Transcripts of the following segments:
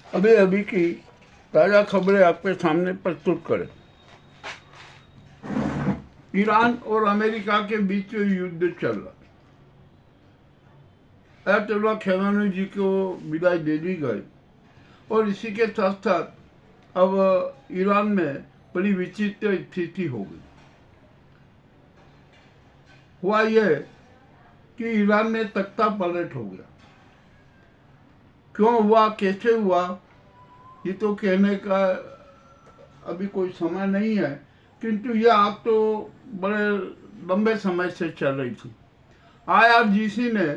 अभी अभी की ताज़ा खबरें आपके सामने प्रस्तुत करें। ईरान और अमेरिका के बीच युद्ध चल रहा। अयतुल्ला खमेनी जी को विदाई दे दी गई और इसी के साथ साथ अब ईरान में बड़ी विचित्र स्थिति हो गई। हुआ यह कि ईरान में तख्ता पलट हो गया। क्यों हुआ, कैसे हुआ, ये तो कहने का अभी कोई समय नहीं है, किंतु यह आग तो बड़े लंबे समय से चल रही थी। आईआरजीसी ने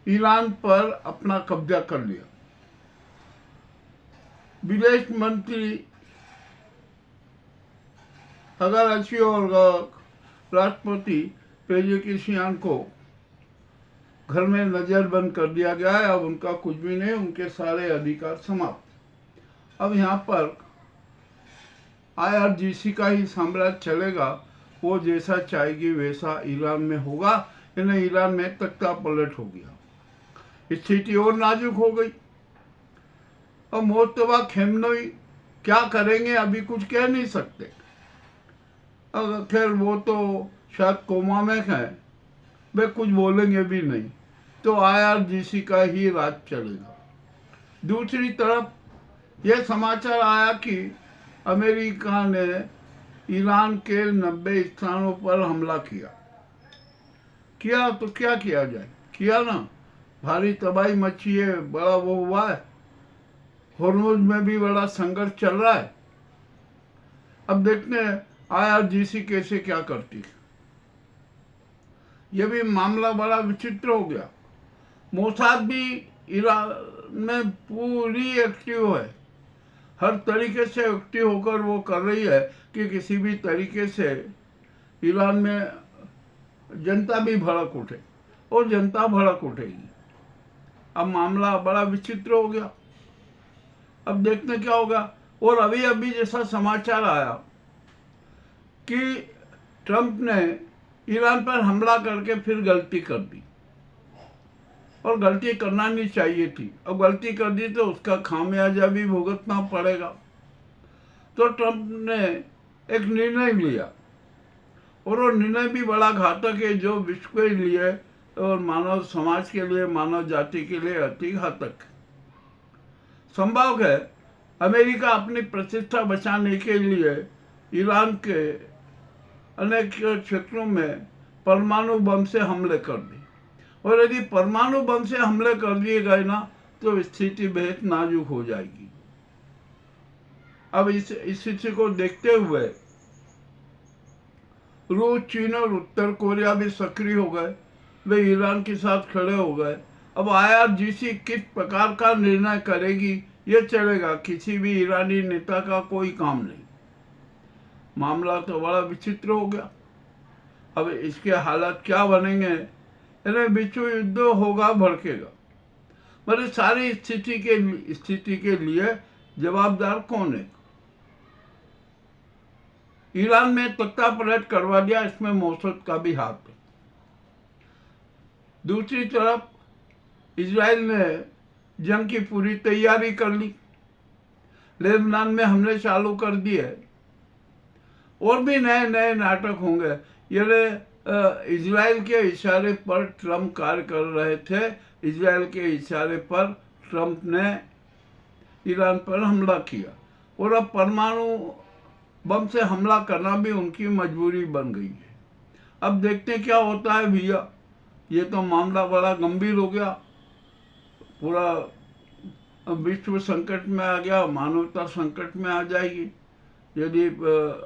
ईरान पर अपना कब्जा कर लिया। विदेश मंत्री अगाराची और राष्ट्रपति पेजेकिशियान को घर में नजरबंद कर दिया गया है। अब उनका कुछ भी नहीं, उनके सारे अधिकार समाप्त। अब यहाँ पर आईआरजीसी का ही साम्राज्य चलेगा। वो जैसा चाहेगी वैसा ईरान में होगा। यानी ईरान में तख्ता पलट हो गया, स्थिति और नाजुक हो गई। और मोहतबा खेमनोई क्या करेंगे अभी कुछ कह नहीं सकते। अगर खैर वो तो शायद कोमा में है, वे कुछ बोलेंगे भी नहीं, तो आईआरजीसी का ही राज चलेगा। दूसरी तरफ यह समाचार आया कि अमेरिका ने ईरान के 90 स्थानों पर हमला किया तो क्या किया जाए, किया ना। भारी तबाही मची है, बड़ा वो हुआ है। होर्मुज में भी बड़ा संघर्ष चल रहा है। अब देखते हैं आईआरजीसी कैसे क्या करती है। यह भी मामला बड़ा विचित्र हो गया। मोसाद भी ईरान में पूरी एक्टिव है। हर तरीके से एक्टिव होकर वो कर रही है कि किसी भी तरीके से ईरान में जनता भी भड़क उठे, और जनता भड़क उठेगी। अब मामला बड़ा विचित्र हो गया। अब देखते क्या होगा। और अभी अभी जैसा समाचार आया कि ट्रंप ने ईरान पर हमला करके फिर गलती कर दी, और गलती करना नहीं चाहिए थी। अब गलती कर दी तो उसका खामियाजा भी भुगतना पड़ेगा। तो ट्रंप ने एक निर्णय लिया, और वो निर्णय भी बड़ा घातक है, जो विश्व के लिए और मानव समाज के लिए, मानव जाति के लिए अति घातक है। संभव है अमेरिका अपनी प्रतिष्ठा बचाने के लिए ईरान के अनेक क्षेत्रों में परमाणु बम से हमले कर दी। और यदि परमाणु बम से हमले कर दिए गए ना, तो स्थिति बेहद नाजुक हो जाएगी। अब इस स्थिति को देखते हुए रूस, चीन और उत्तर कोरिया भी सक्रिय हो गए। वे ईरान के साथ खड़े हो गए। अब आईआरजीसी किस प्रकार का निर्णय करेगी ये चलेगा, किसी भी ईरानी नेता का कोई काम नहीं। मामला तो बड़ा विचित्र हो गया। अब इसके हालात क्या बनेंगे, यानी विश्व युद्ध होगा, भड़केगा। मतलब सारी स्थिति के लिए जवाबदार कौन है? ईरान में तख्ता पलट करवा दिया, इसमें मोसाद का भी हाथ है। दूसरी तरफ इजराइल ने जंग की पूरी तैयारी कर ली, लेबनान में हमले चालू कर दिए। और भी नए नए नाटक होंगे। ये इजराइल के इशारे पर ट्रंप कार्य कर रहे थे। इजराइल के इशारे पर ट्रंप ने ईरान पर हमला किया, और अब परमाणु बम से हमला करना भी उनकी मजबूरी बन गई है। अब देखते हैं क्या होता है भैया। ये तो मामला बड़ा गंभीर हो गया। पूरा विश्व संकट में आ गया, मानवता संकट में आ जाएगी यदि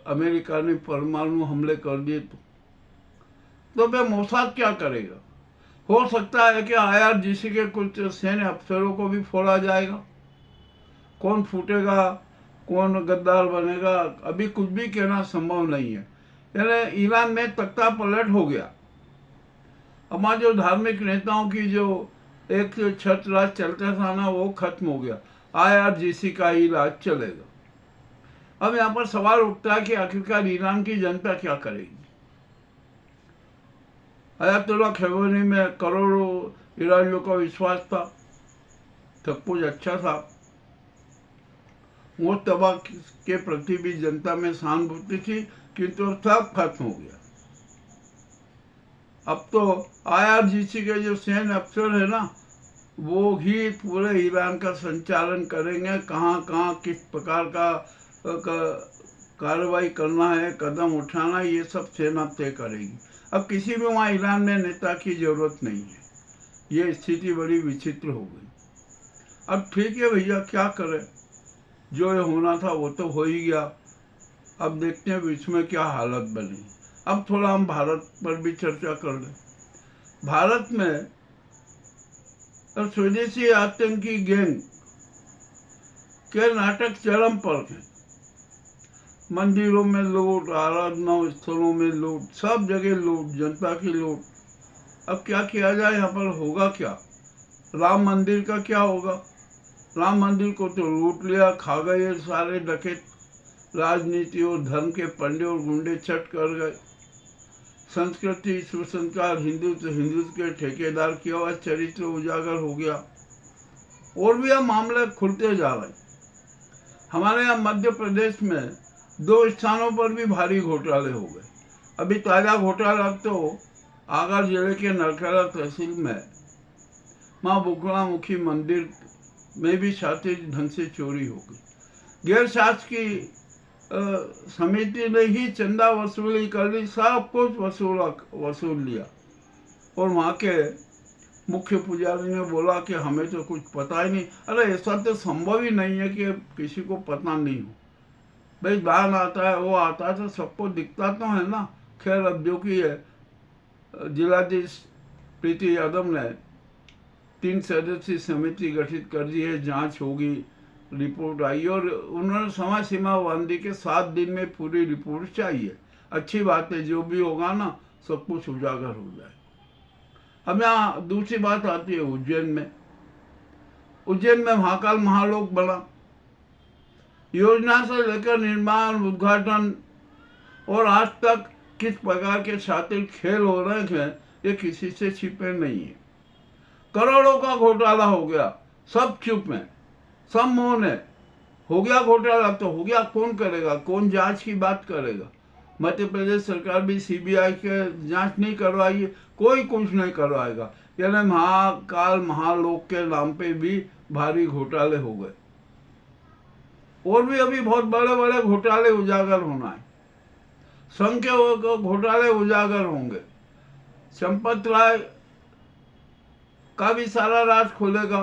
अमेरिका ने परमाणु हमले कर दिए तो फिर मोसाद क्या करेगा? हो सकता है कि आईआरजीसी के कुछ सैन्य अफसरों को भी फोड़ा जाएगा। कौन फूटेगा, कौन गद्दार बनेगा, अभी कुछ भी कहना संभव नहीं है। यानी ईरान में तख्ता पलट हो गया। हमारे जो धार्मिक नेताओं की जो एक छत राज चलता था ना, वो खत्म हो गया। आईआरजीसी का ही राज चलेगा। अब यहाँ पर सवाल उठता है कि आखिरकार ईरान की जनता क्या करेगी। अयतुल्ला खमेनी में करोड़ों ईरानियों का विश्वास था, सब कुछ अच्छा था। वो तबाह के प्रति भी जनता में सहानुभूति थी, किंतु अब सब खत्म हो गया। अब तो IRGC के जो सैन्य अफसर है ना, वो ही पूरे ईरान का संचालन करेंगे, कहाँ कहाँ किस प्रकार का कार्रवाई करना है, कदम उठाना, ये सब सेना तय करेगी। अब किसी भी वहाँ ईरान में नेता की जरूरत नहीं है। ये स्थिति बड़ी विचित्र हो गई। अब ठीक है भैया, क्या करें, जो ये होना था वो तो हो ही गया। अब देखते हैं बीच में क्या हालत बनी। अब थोड़ा हम भारत पर भी चर्चा कर लें। भारत में स्वदेशी आतंकी गैंग के नाटक चरम पर हैं। मंदिरों में लूट, आराधना स्थलों में लूट, सब जगह लूट, जनता की लूट। अब क्या किया जाए, यहाँ पर होगा क्या? राम मंदिर का क्या होगा? राम मंदिर को तो लूट लिया, खा गए सारे डकैत। राजनीति और धर्म के पंडे और गुंडे चट कर गए। संस्कृति, सुसंस्कार, हिंदुत्व के ठेकेदार किया हुआ चरित्र उजागर हो गया। और भी यह मामले खुलते जा रहे। हमारे यहाँ मध्य प्रदेश में 2 स्थानों पर भी भारी घोटाले हो गए। अभी ताजा घोटाला तो आगर जिले के नरखेड़ा तहसील में माँ बुकड़ामुखी मंदिर में भी शातिर ढंग से चोरी हो गई। गैर शासकीय समिति ने ही चंदा वसूली कर ली, सब कुछ वसूल लिया। और वहाँ के मुख्य पुजारी ने बोला कि हमें तो कुछ पता ही नहीं। अरे ऐसा तो संभव ही नहीं है कि किसी को पता नहीं हो। भाई दान आता है, वो आता है तो सबको दिखता तो है ना। खैर, अब जो कि है, जिलाधीश प्रीति यादव ने 3 सदस्यीय समिति गठित कर दी है। जांच होगी, रिपोर्ट आई और उन्होंने समय सीमा बांधी के 7 दिन में पूरी रिपोर्ट चाहिए। अच्छी बात है, जो भी होगा ना सब कुछ उजागर हो जाए। अब यहाँ दूसरी बात आती है उज्जैन में। उज्जैन में महाकाल महालोक बना। योजना से लेकर निर्माण, उद्घाटन और आज तक किस प्रकार के शातिर खेल हो रहे हैं, ये किसी से छिपे नहीं है। करोड़ों का घोटाला हो गया, सब चुप हैं, सब मौन है। हो गया घोटाला तो हो गया, कौन करेगा, कौन जांच की बात करेगा? मध्य प्रदेश सरकार भी CBI के जांच नहीं करवाई है, कोई कुछ नहीं करवाएगा। यानी महाकाल महालोक के नाम पे भी भारी घोटाले हो गए। और भी अभी बहुत बड़े बड़े घोटाले उजागर होना है। संघ के घोटाले उजागर होंगे। चंपत राय का भी सारा राज खुलेगा,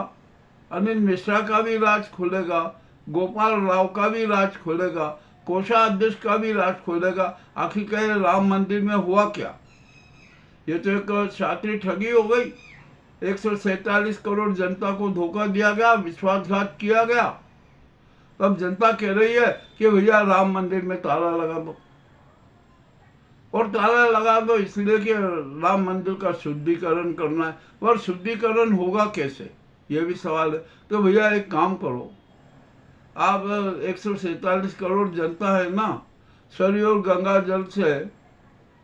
अनिल मिश्रा का भी राज खुलेगा, गोपाल राव का भी राज खुलेगा, कोषाध्यक्ष का भी राज खुलेगा। आखिर कह राम मंदिर में हुआ क्या? ये तो एक शातिर ठगी हो गई। 147 करोड़ जनता को धोखा दिया गया, विश्वासघात किया गया। तब जनता कह रही है कि भैया राम मंदिर में ताला लगा दो। और ताला लगा दो इसलिए कि राम मंदिर का शुद्धिकरण करना है। और शुद्धिकरण होगा कैसे, ये भी सवाल है। तो भैया एक काम करो, आप 147 करोड़ जनता है ना, सरयू और गंगा जल से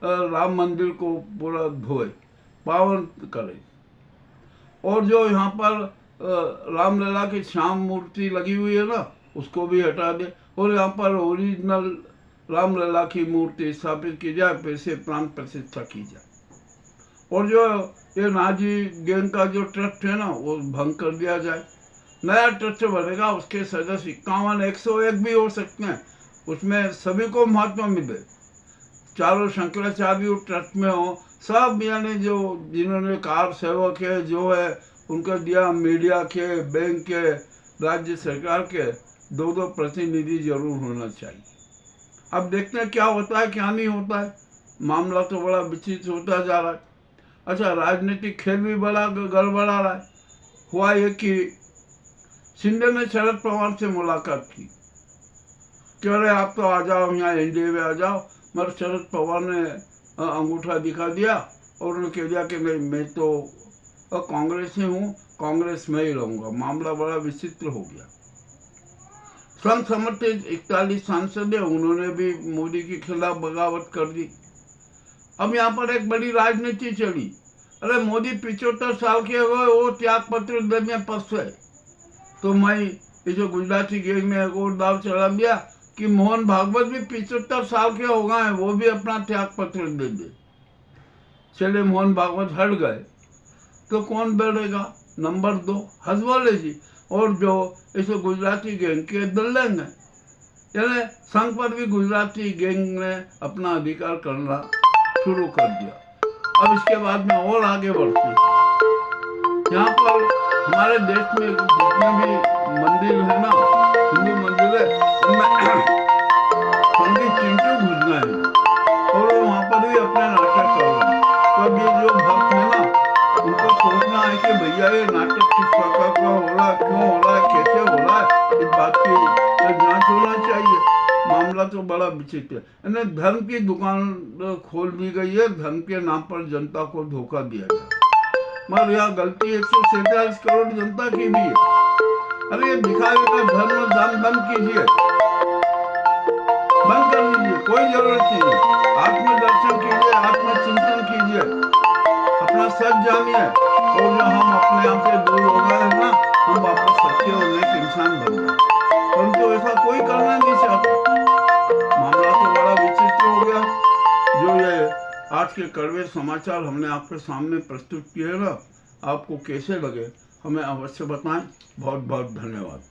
राम मंदिर को पूरा धोए, पावन करे। और जो यहाँ पर रामलला की श्याम मूर्ति लगी हुई है ना, उसको भी हटा दे। और यहाँ पर ओरिजिनल रामलला की मूर्ति स्थापित की जाए, पैसे प्राण प्रतिष्ठा की जाए। और जो ये नाजी गैंग का जो ट्रस्ट है ना, वो भंग कर दिया जाए। नया ट्रस्ट बनेगा, उसके सदस्य 51, 101 भी हो सकते हैं। उसमें सभी को महत्व मिले, चारों शंकराचार्य उस ट्रस्ट में हो, सब यानी जो जिन्होंने कार सेवक है जो है उनको दिया, मीडिया के, बैंक के, राज्य सरकार के 2-2 प्रतिनिधि जरूर होना चाहिए। अब देखते हैं क्या होता है क्या नहीं होता है। मामला तो बड़ा विचित्र होता जा रहा है। अच्छा, राजनीतिक खेल भी बड़ा गड़बड़ा रहा है। हुआ ये कि शिंदे ने शरद पवार से मुलाकात की, कह रहे आप तो आ जाओ, यहाँ NDA में आ जाओ। मगर शरद पवार ने अंगूठा दिखा दिया और उन्होंने कह दिया कि नहीं, मैं तो कांग्रेस ही हूँ, कांग्रेस में ही रहूँगा। मामला बड़ा विचित्र हो गया। संघ समर्थित 41 सांसद है, उन्होंने भी मोदी के खिलाफ बगावत कर दी। अब यहाँ पर एक बड़ी राजनीति चली। अरे मोदी 75 साल के हुए, वो त्याग पत्र देने पछताए, तो मैं इसे गुजराती गैंग ने एक और दाव चढ़ा दिया कि मोहन भागवत भी 75 साल के हो गए हैं, वो भी अपना त्याग पत्र दे दे। चले मोहन भागवत हट गए तो कौन बैठेगा? नंबर 2 हसवाले जी और जो इसे गुजराती गैंग के दल्लेंगे। यानी संघ पर भी गुजराती गैंग ने अपना अधिकार करना शुरू कर दिया। अब इसके बाद में और आगे बढ़ते हैं। यहाँ पर हमारे देश में जितने भी मंदिर है ना, हिंदू मंदिर है, उनमें पंडित चिंटू घुस गए हैं और वहाँ पर भी अपने नाटक कर रहे हैं। तो अब ये जो भक्त है ना, उनको सोचना है कि भैया ये नाटक किस प्रकार का हो रहा है, क्यों हो रहा है, कैसे हो रहा है, इस बात की जांच होना चाहिए। मामला तो बड़ा विचित्र है। यानी धर्म की दुकान खोल दी गई है, धर्म के नाम पर जनता को धोखा दिया गया। मगर यहाँ गलती 147 करोड़ जनता की भी है। अरे ये दिखावे का धर्म दान बंद कीजिए, बंद कर लीजिए, कोई जरूरत नहीं है। आत्मदर्शन कीजिए, आत्मचिंतन कीजिए, अपना सच जानिए और जो हम अपने आप से दूर हो गए हैं ना, हम वापस सच्चे और नेक इंसान बन गए। परंतु ऐसा कोई करना नहीं चाहता। मामला तो बड़ा विचित्र हो गया। जो ये आज के कड़वे समाचार हमने आपके सामने प्रस्तुत किए ना, आपको कैसे लगे हमें अवश्य बताएं। बहुत बहुत धन्यवाद।